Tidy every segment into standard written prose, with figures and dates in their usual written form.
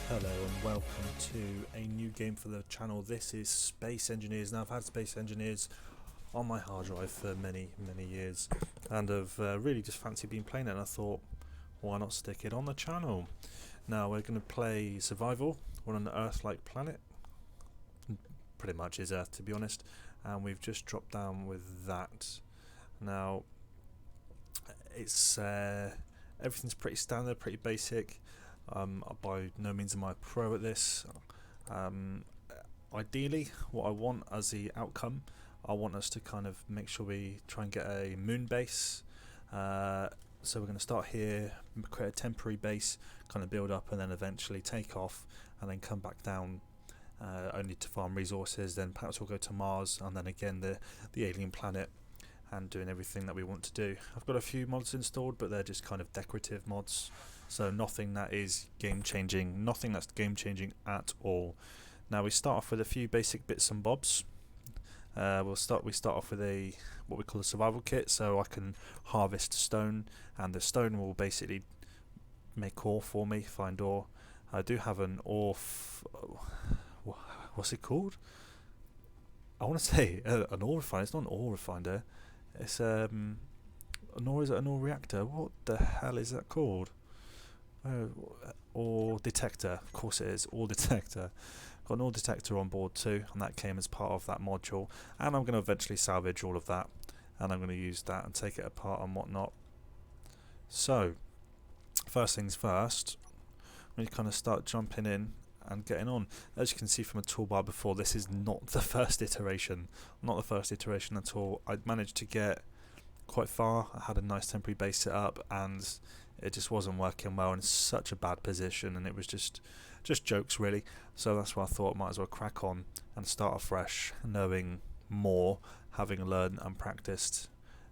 Hello and welcome to a new game for the channel. This is Space Engineers. Now I've had Space Engineers on my hard drive for many years and have really just fancied being playing it, and I thought, why not stick it on the channel? Now we're going to play survival. We're on an Earth-like planet, pretty much is Earth to be honest, and we've just dropped down with that. Now it's everything's pretty standard, pretty basic. By no means am I a pro at this. Ideally, what I want as the outcome, I want us to kind of make sure we try and get a moon base. So we're going to start here, create a temporary base, kind of build up, and then eventually take off, and then come back down, only to farm resources. Then perhaps we'll go to Mars, and then again the alien planet, and doing everything that we want to do. I've got a few mods installed, but they're just kind of decorative mods. So nothing that is game changing, nothing that's game changing at all. Now we start off with a few basic bits and bobs. We start off with what we call a survival kit, so I can harvest stone, and the stone will basically make ore for me, find ore. I do have an ore, what's it called? I want to say an ore refiner. It's not an ore refiner. It's an ore. Is it an ore reactor? What the hell is that called? Ore detector, of course it is, ore detector. Got an ore detector on board too, and that came as part of that module, and I'm going to eventually salvage all of that, and I'm going to use that and take it apart and whatnot. So first things first, we kind of start jumping in and getting on. As you can see from a toolbar before, this is not the first iteration, at all. I managed to get quite far. I had a nice temporary base set up, and it just wasn't working well in such a bad position, and it was just jokes really. So that's why I thought I might as well crack on and start afresh, knowing more, having learned and practiced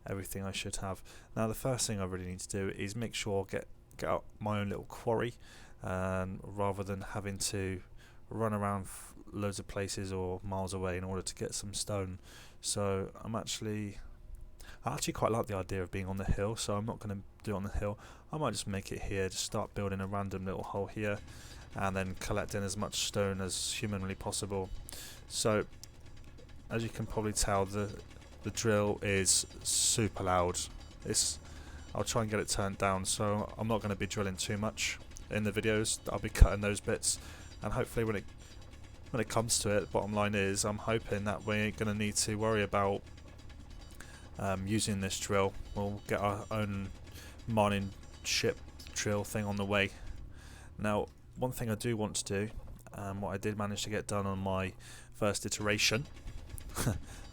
everything I should have. Now the first thing I really need to do is make sure I get out my own little quarry, rather than having to run around loads of places or miles away in order to get some stone. So I actually quite like the idea of being on the hill, so I'm not going to do it on the hill. I might just make it here, just start building a random little hole here, and then collecting as much stone as humanly possible. So as you can probably tell, the drill is super loud. I'll try and get it turned down, so I'm not going to be drilling too much in the videos. I'll be cutting those bits, and hopefully when it comes to it, the bottom line is I'm hoping that we ain't going to need to worry about using this drill. We'll get our own mining ship drill thing on the way. Now one thing I do want to do, what I did manage to get done on my first iteration,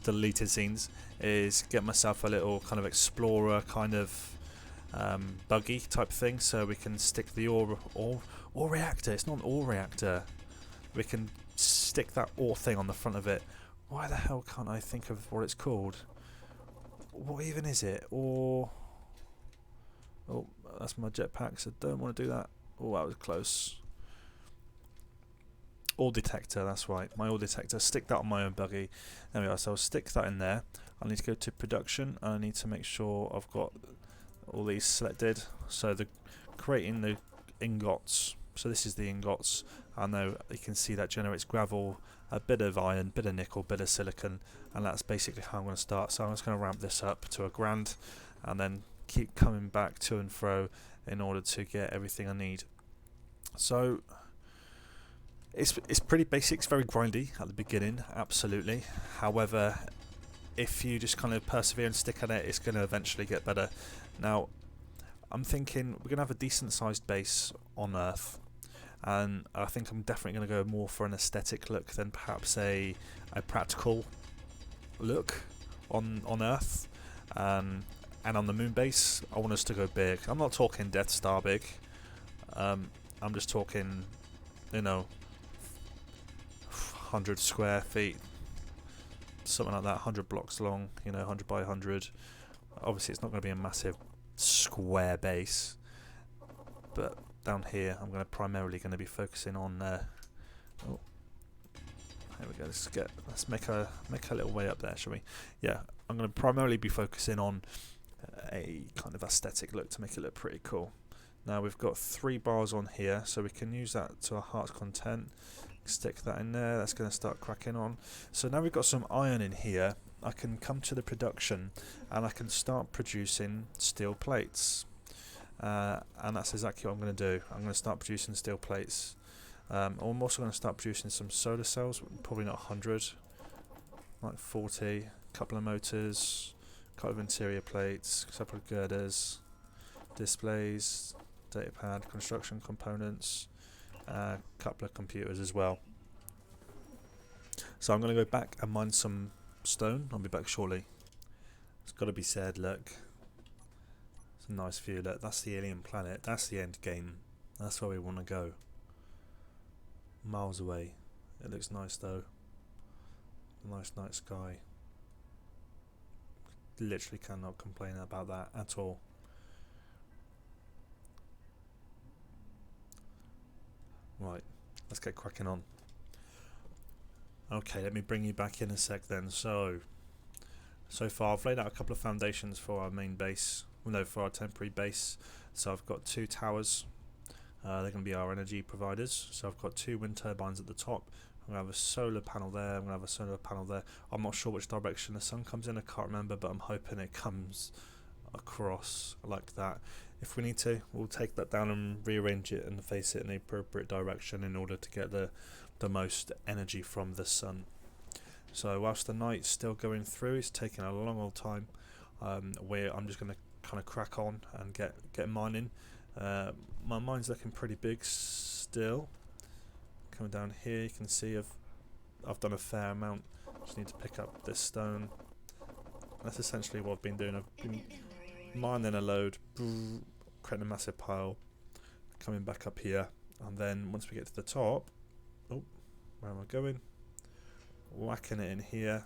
deleted scenes, is get myself a little kind of explorer kind of buggy type thing, so we can stick the ore reactor. It's not an ore reactor. We can stick that ore thing on the front of it. Why the hell can't I think of what it's called? What even is it? Or oh, that's my jetpack, so don't want to do that. Oh, that was close. Ore detector, that's right, my ore detector. Stick that on my own buggy. There we are. So I'll stick that in there. I need to go to production. I need to make sure I've got all these selected. So creating the ingots. So this is the ingots. I know you can see that generates gravel, a bit of iron, bit of nickel, bit of silicon, and that's basically how I'm going to start. So I'm just going to ramp this up to 1,000,000, and then keep coming back to and fro in order to get everything I need. So it's pretty basic. It's very grindy at the beginning, absolutely. However, if you just kind of persevere and stick at it, it's going to eventually get better. Now I'm thinking we're going to have a decent sized base on Earth, and I think I'm definitely going to go more for an aesthetic look than perhaps a practical look on Earth. And on the moon base, I want us to go big. I'm not talking Death Star big. I'm just talking, 100 square feet, something like that, 100 blocks long, 100 by 100. Obviously it's not going to be a massive square base, but down here I'm primarily going to be focusing on oh, there we go. Let's make a little way up there, shall we? Yeah, I'm going to primarily be focusing on a kind of aesthetic look to make it look pretty cool. Now we've got 3 bars on here, so we can use that to our heart's content. Stick that in there, that's going to start cracking on. So now we've got some iron in here, I can come to the production and I can start producing steel plates. And that's exactly what I'm going to do. I'm going to start producing steel plates. I'm also going to start producing some solar cells, probably not 100, like 40, a couple of motors, a couple of interior plates, a couple of girders, displays, data pad, construction components, a couple of computers as well. So I'm going to go back and mine some stone. I'll be back shortly. It's got to be said, look, it's a nice view. Look, that's the alien planet. That's the end game. That's where we want to go. Miles away. It looks nice though. Nice night sky. Literally cannot complain about that at all. Right, let's get cracking on. Okay, let me bring you back in a sec then. So far I've laid out a couple of foundations for our main base, for our temporary base. So I've got 2 towers, they're going to be our energy providers. So I've got 2 wind turbines at the top, I'm going to have a solar panel there, I'm going to have a solar panel there. I'm not sure which direction the sun comes in, I can't remember, but I'm hoping it comes across like that. If we need to, we'll take that down and rearrange it and face it in the appropriate direction in order to get the most energy from the sun. So whilst the night's still going through, it's taking a long old time, where I'm just going to kind of crack on and get mining. My mine's looking pretty big still. Coming down here, you can see I've done a fair amount. Just need to pick up this stone. That's essentially what I've been doing. I've been mining a load, creating a massive pile, coming back up here, and then once we get to the top, where am I going? Whacking it in here,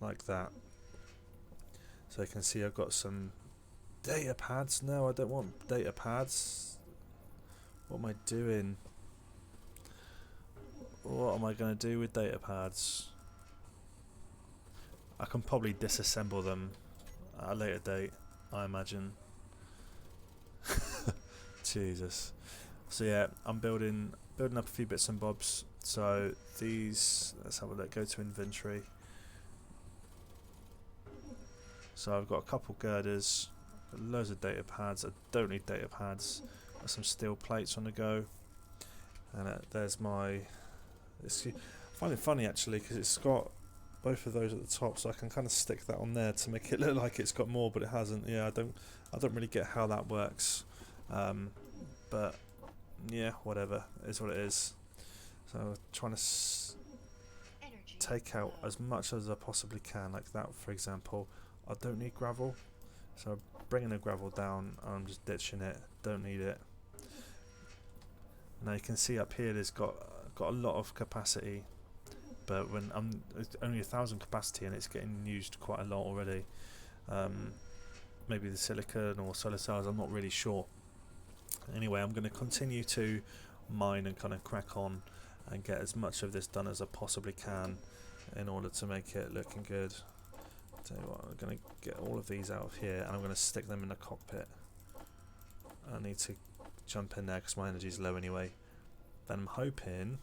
like that. So you can see I've got some data pads. No, I don't want data pads. What am I doing? What am I going to do with data pads? I can probably disassemble them at a later date, I imagine. Jesus. So yeah, I'm building up a few bits and bobs. So these, let's have a look, go to inventory. So I've got a couple girders, loads of data pads. I don't need data pads. Got some steel plates on the go. And there's my... I find it funny actually because it's got both of those at the top, so I can kind of stick that on there to make it look like it's got more, but it hasn't. Yeah, I don't really get how that works. But yeah, whatever, it is what it is. So trying to take out as much as I possibly can, like that for example. I don't need gravel, so I'm bringing the gravel down and I'm just ditching it, don't need it. Now you can see up here there's got a lot of capacity, but when it's only 1,000 capacity and it's getting used quite a lot already. Maybe the silicon or solar cells, I'm not really sure. Anyway, I'm going to continue to mine and kind of crack on and get as much of this done as I possibly can in order to make it looking good. Tell you what, I'm going to get all of these out of here and I'm going to stick them in the cockpit. I need to jump in there because my energy is low anyway. Then I'm hoping...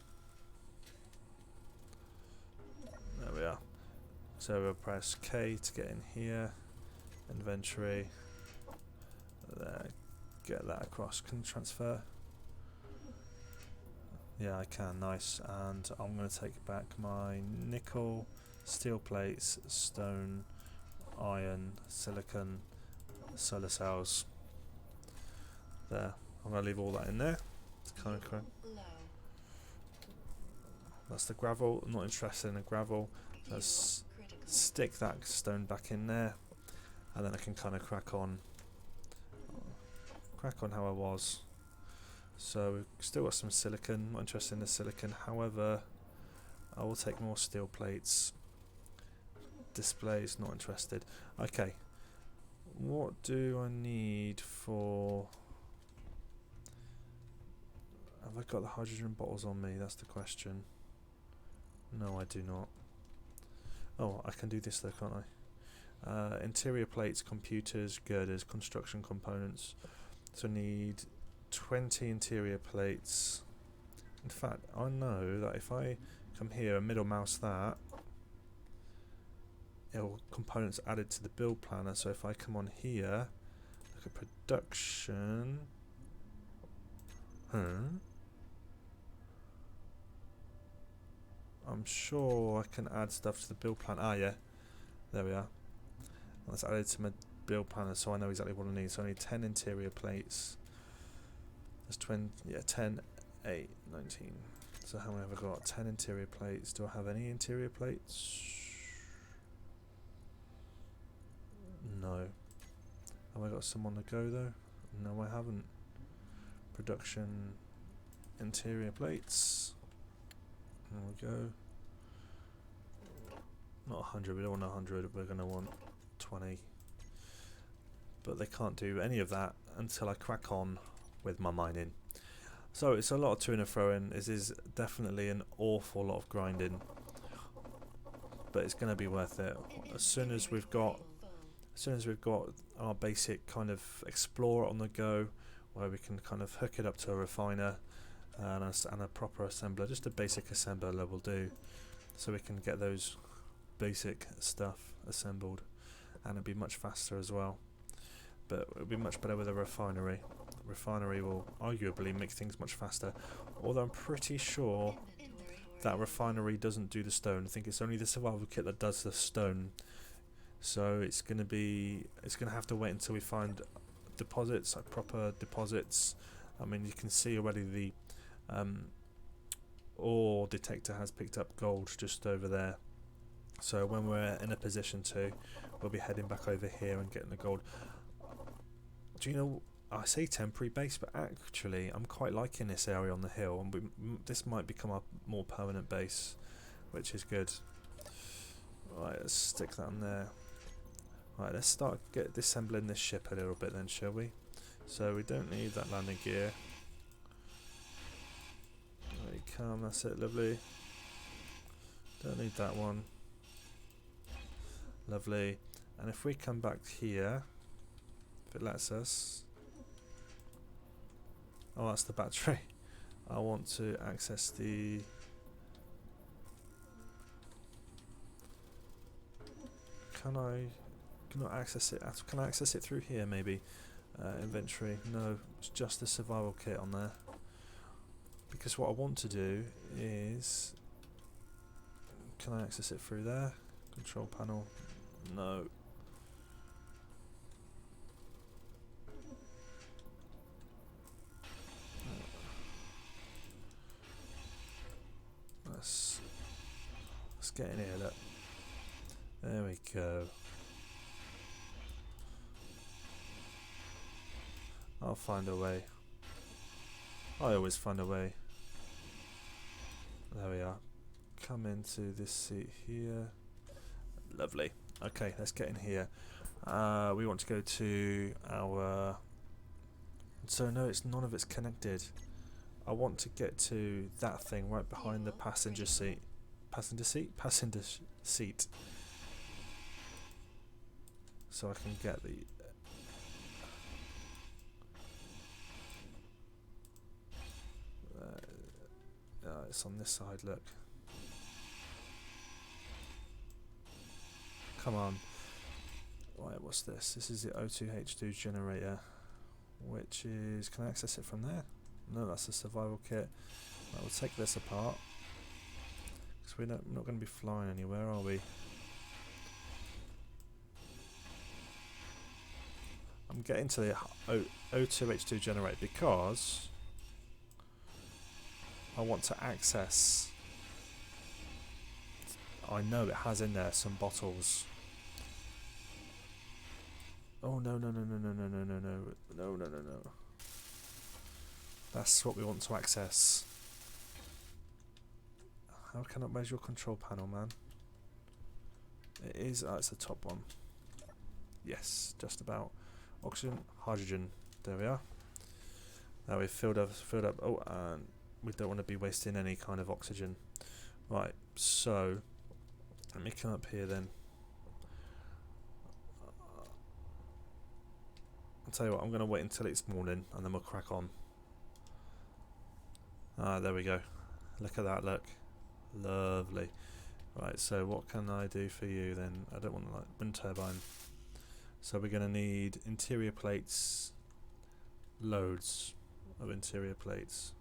There we are. So we'll press K to get in here. Inventory. There. Get that across. Can transfer? Yeah, I can. Nice. And I'm going to take back my nickel, steel plates, stone, iron, silicon, solar cells. There. I'm going to leave all that in there. It's kind of cool. That's the gravel. I'm not interested in the gravel. Let's stick that stone back in there, and then I can kind of crack on how I was. So we've still got some silicon. Not interested in the silicon. However, I will take more steel plates. Displays, not interested. Okay. What do I need for... Have I got the hydrogen bottles on me? That's the question. No, I do not. Oh, I can do this though, can't I? Interior plates, computers, girders, construction components. So need 20 interior plates. In fact, I know that if I come here and middle mouse that, it'll components added to the build planner. So if I come on here, look at production. I'm sure I can add stuff to the build plan. Ah, yeah, there we are. That's added to my build planner, so I know exactly what I need. So I need 10 interior plates. That's 20. Yeah, 10, 8, 19. So how many have I got? 10 interior plates. Do I have any interior plates? No. Have I got some on the go though? No, I haven't. Production interior plates. There we go. Not 100, we don't want 100, we're going to want 20. But they can't do any of that until I crack on with my mining. So it's a lot of to and fro-in. This is definitely an awful lot of grinding, but it's going to be worth it. As soon as we've got our basic kind of explorer on the go, where we can kind of hook it up to a refiner and a proper assembler, just a basic assembler will do, so we can get those basic stuff assembled, and it'll be much faster as well. But it'll be much better with a refinery. Refinery will arguably make things much faster, although I'm pretty sure that refinery doesn't do the stone. I think it's only the survival kit that does the stone. So it's going to have to wait until we find deposits, like proper deposits. I mean, you can see already the ore detector has picked up gold just over there. So when we're in a position to, we'll be heading back over here and getting the gold. Do you know, I say temporary base, but actually I'm quite liking this area on the hill, and this might become a more permanent base, which is good. Right, let's stick that in there. Right, let's start disassembling this ship a little bit then, shall we? So we don't need that landing gear. There you come, that's it, lovely. Don't need that one. Lovely. And if we come back here, if it lets us. Oh, that's the battery. I want to access the... Can I access it? Can I access it through here maybe? Inventory. No, it's just the survival kit on there. Because what I want to do is... Can I access it through there? Control panel. No. Let's get in here, look. There we go. I'll find a way. I always find a way. There we are. Come into this seat here. Lovely. Okay, let's get in here. We want to go to our... So no, none of it's connected. I want to get to that thing right behind the passenger seat. Passenger seat? Passenger seat. So I can get the... it's on this side, look. Come on. Right, what's this? This is the O2H2 generator, which is... Can I access it from there? No, that's a survival kit. Right, we'll take this apart, because we're not going to be flying anywhere, are we? I'm getting to the O2H2 generator because I want to access... I know it has in there some bottles. Oh no no no no no no no no no no no no no. That's what we want to access. How can I... Where's your control panel, man? It is... it's the top one. Yes, just about. Oxygen, hydrogen. There we are. Now we've filled up. Oh, and we don't want to be wasting any kind of oxygen. Right, so... Let me come up here then. tell you what, I'm going to wait until it's morning and then we'll crack on. Ah, there we go. Look at that, look. Lovely. Right, so what can I do for you then? I don't want like wind turbine. So we're going to need interior plates, loads of interior plates.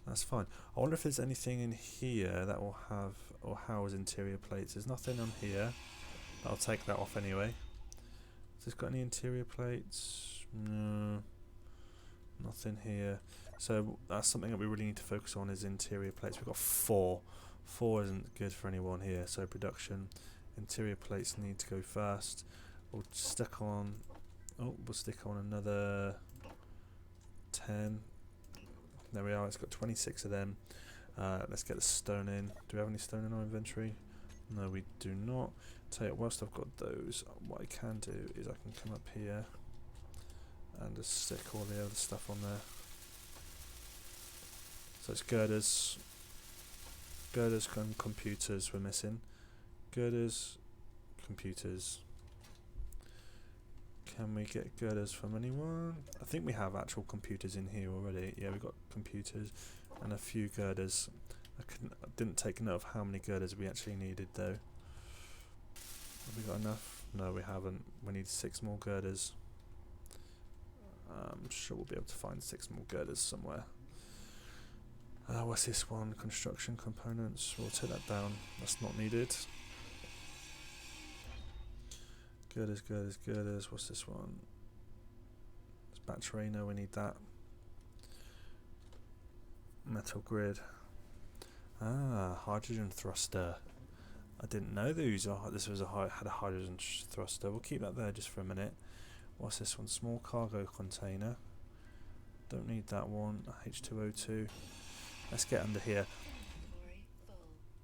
That's fine. I wonder if there's anything in here that will have or house interior plates. There's nothing on here. I'll take that off anyway. Has this got any interior plates? No. Nothing here. So that's something that we really need to focus on is interior plates. We've got 4. 4 isn't good for anyone here. So production, interior plates need to go first. We'll stick on. Oh, we'll stick on another 10. There we are. It's got 26 of them. Let's get the stone in. Do we have any stone in our inventory? No, we do not. Tell you what, whilst I've got those, what I can do is I can come up here and just stick all the other stuff on there. So it's girders. Girders and computers we're missing. Girders, computers. Can we get girders from anyone? I think we have actual computers in here already. Yeah, we've got computers and a few girders. I didn't take note of how many girders we actually needed though. Have we got enough? No, we haven't. We need 6 more girders. I'm sure we'll be able to find 6 more girders somewhere. What's this one? Construction components. We'll take that down. That's not needed. Girders, girders, girders. What's this one? It's battery. No, we need that. Metal grid. Ah, hydrogen thruster. I didn't know this was had a hydrogen thruster. We'll keep that there just for a minute. What's this one? Small cargo container. Don't need that one. H2O2. Let's get under here.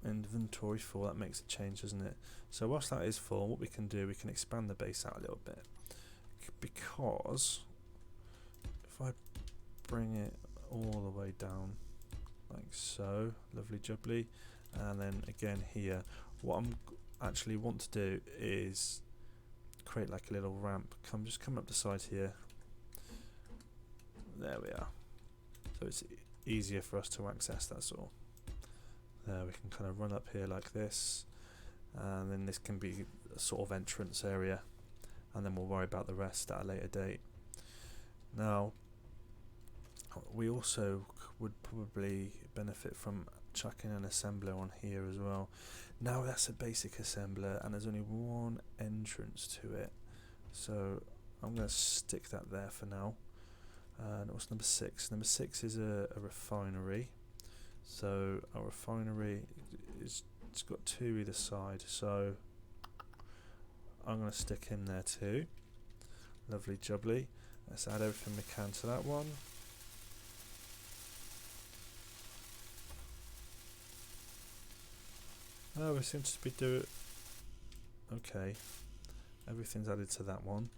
Inventory full. That makes a change, doesn't it? So whilst that is full, what we can do, we can expand the base out a little bit. Because if I bring it all the way down like so, lovely jubbly, and then again here, what I'm actually want to do is create like a little ramp. Just come up the side here. There we are. So it's easier for us to access, that's all. There, we can kind of run up here like this, and then this can be a sort of entrance area, and then we'll worry about the rest at a later date. Now, we also would probably benefit from chucking an assembler on here as well. Now that's a basic assembler, and there's only one entrance to it, so I'm going to stick that there for now. And what's number 6? Number 6 is a refinery. So our refinery it's got 2 either side, so I'm going to stick him there too. Lovely jubbly. Let's add everything we can to that one. Oh, we seem to be doing okay. Everything's added to that one.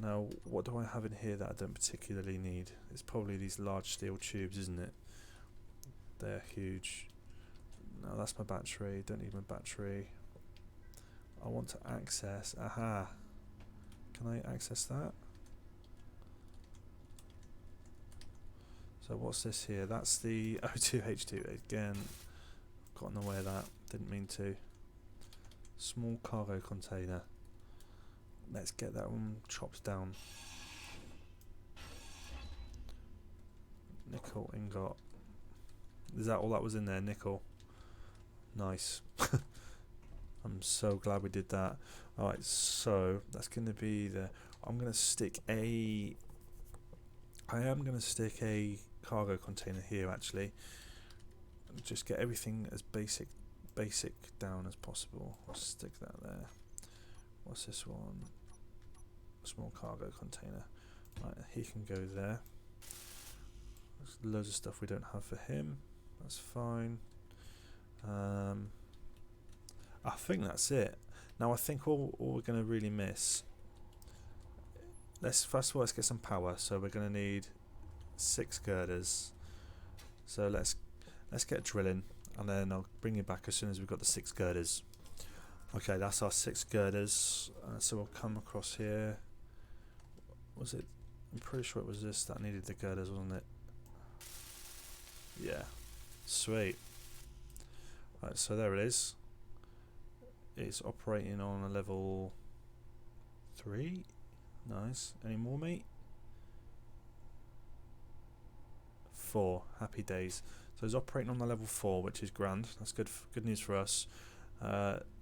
Now, what do I have in here that I don't particularly need? It's probably these large steel tubes, isn't it? They're huge. Now that's my battery. Don't need my battery. I want to access. Aha. Can I access that? So what's this here? That's the O2H2. Again, got in the way of that. Didn't mean to. Small cargo container. Let's get that one chopped down. Nickel ingot. Is that all that was in there? Nickel. Nice. I'm so glad we did that. Alright, so that's going to be the... I am going to stick a cargo container here actually. Just get everything as basic down as possible. I'll stick that there. What's this one? Small cargo container. Right, he can go there. There's loads of stuff we don't have for him. That's fine. I think that's it. Now I think all we're going to really miss. First of all, let's get some power. So we're going to need 6 girders. So let's get drilling, and then I'll bring you back as soon as we've got the 6 girders. Okay, that's our 6 girders. So we'll come across here. Was it? I'm pretty sure it was this that needed the girders, wasn't it? Yeah. Sweet. Right, so there it is. It's operating on a level 3. Nice. Any more, mate? 4. Happy days. So it's operating on the level 4, which is grand. That's good. Good news for us.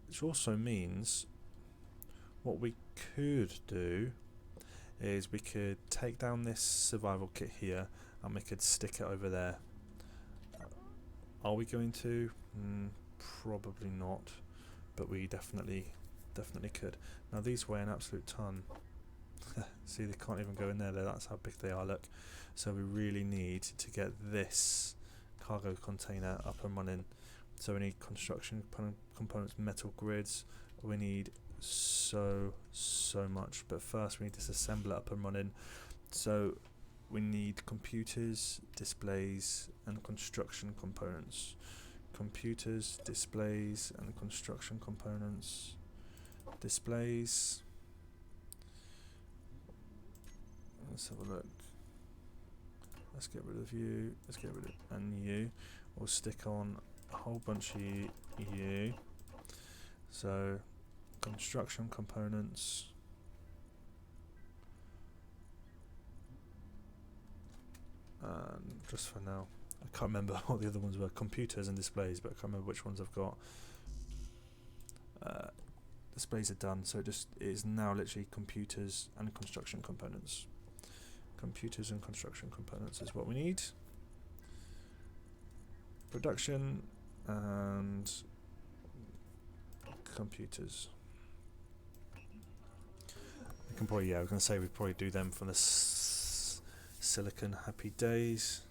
Which also means what we could do is we could take down this survival kit here and we could stick it over there. Are we going to? Probably not, but we definitely could. Now these weigh an absolute ton. See, they can't even go in there. That's how big they are, look. So we really need to get this cargo container up and running. So we need construction components, metal grids. We need so much, but first we need to disassemble it up and running. So we need computers, displays, and construction components. Computers, displays, and construction components. Displays. Let's have a look. Let's get rid of you. Let's get rid of and you. We'll stick on a whole bunch of you. So construction components. And just for now, I can't remember what the other ones were. Computers and displays, but I can't remember which ones I've got. Displays are done, so it is now literally computers and construction components. Computers and construction components is what we need. Production and computers. We can probably, I was going to say we probably do them from the silicon. Happy days.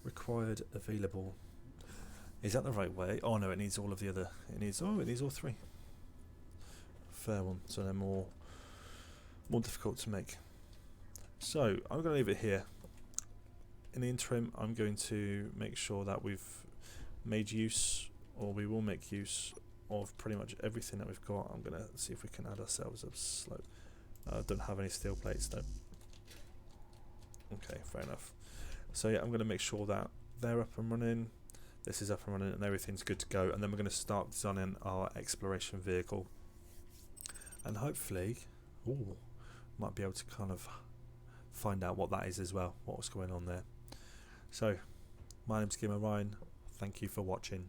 Required, available. Is that the right way? Oh no, it needs all of the other. It needs all 3. Fair one. So they're more difficult to make. So I'm going to leave it here. In the interim, I'm going to make sure that we've made use, or we will make use of pretty much everything that we've got. I'm going to see if we can add ourselves a slope. I don't have any steel plates though. Okay, fair enough. So yeah, I'm going to make sure that they're up and running, this is up and running, and everything's good to go. And then we're going to start designing our exploration vehicle. And hopefully, might be able to kind of find out what that is as well, what's going on there. So, my name's Gamer Ryan. Thank you for watching.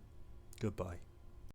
Goodbye.